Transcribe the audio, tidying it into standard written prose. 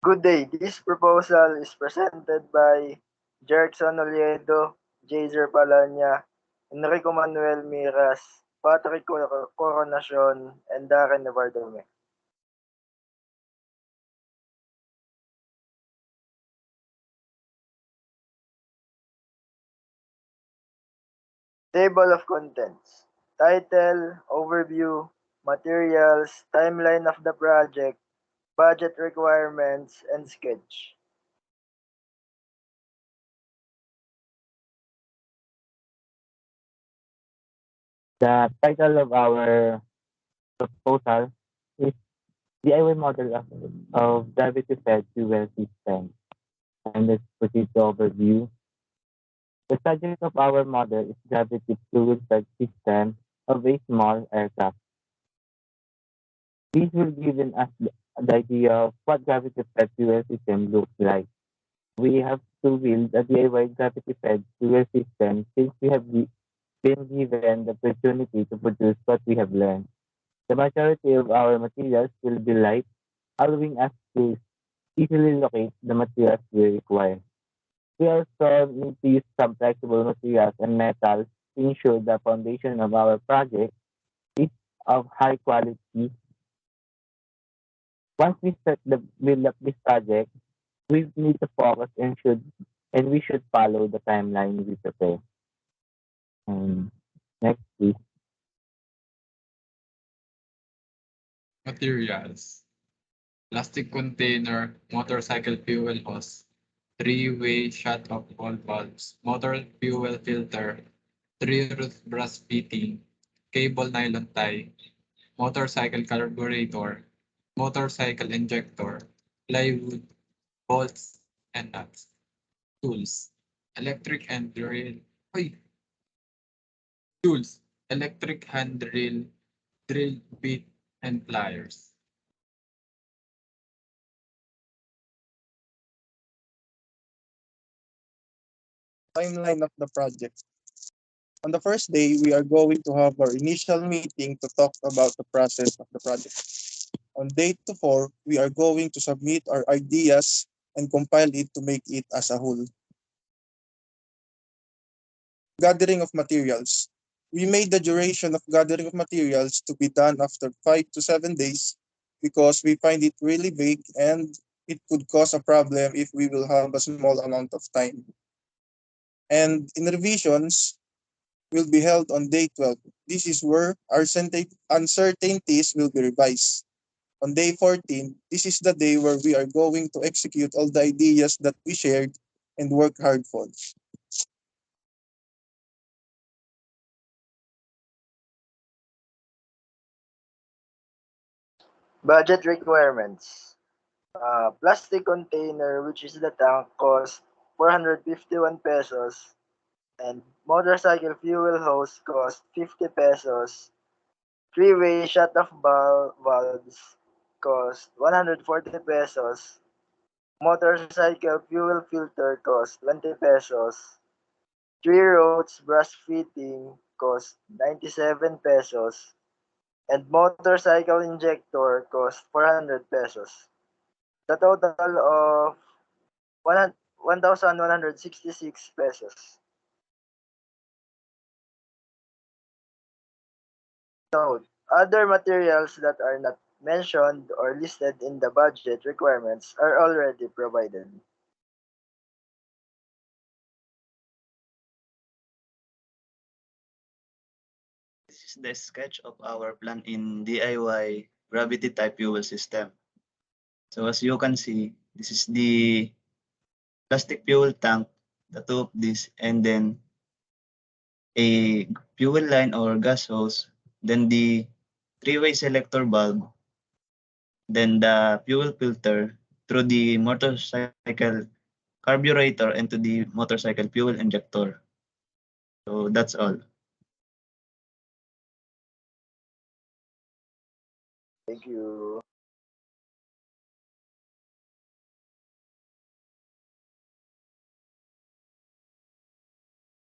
Good day. This proposal is presented by Jerkson Oliedo, Jazer Palanya, Enrico Manuel Miras, Patrick Coronacion, and Darren Navardome. Table of contents. Title, overview, materials, timeline of the project, budget requirements, and sketch. The title of our proposal is DIY model of gravity-fed fuel system. And let's proceed to overview. The subject of our model is gravity fuel-fed system of a small aircraft. This will give us the idea of what gravity-fed fuel system looks like. We have to build a DIY gravity-fed fuel system since we have been given the opportunity to produce what we have learned. The majority of our materials will be light, allowing us to easily locate the materials we require. We also need to use some flexible materials and metals to ensure the foundation of our project is of high quality. Once we start the build up this project, we need to focus and we should follow the timeline we prepare. Um, Next, please. Materials: plastic container, motorcycle fuel hose, three-way shut-off all valves, motor fuel filter, three-root brass fitting, cable nylon tie, motorcycle carburetor, motorcycle injector, plywood, bolts, and nuts. Tools: electric and drill. Oy, tools: electric hand drill bit, and pliers. Timeline of the project. On the first day, we are going to have our initial meeting to talk about the process of the project. On day 4, we are going to submit our ideas and compile it to make it as a whole. Gathering of materials. We made the duration of gathering of materials to be done after 5 to 7 days because we find it really big and it could cause a problem if we will have a small amount of time. And in revisions, will be held on day 12. This is where our uncertainties will be revised. On day 14, this is the day where we are going to execute all the ideas that we shared and work hard for. Budget requirements. Plastic container, which is the tank, cost 451 pesos, and motorcycle fuel hose cost 50 pesos. Three-way shut-off valves cost 140 pesos. Motorcycle fuel filter cost 20 pesos. Three roads brass fitting cost 97 pesos. And motorcycle injector cost 400 pesos. The total of 1,166 pesos. Note: other materials that are not mentioned or listed in the budget requirements are already provided. This is the sketch of our plan in DIY gravity type fuel system. So as you can see, this is the plastic fuel tank, the two of this, and then a fuel line or gas hose, then the three-way selector valve, then the fuel filter through the motorcycle carburetor into the motorcycle fuel injector. So that's all. Thank you.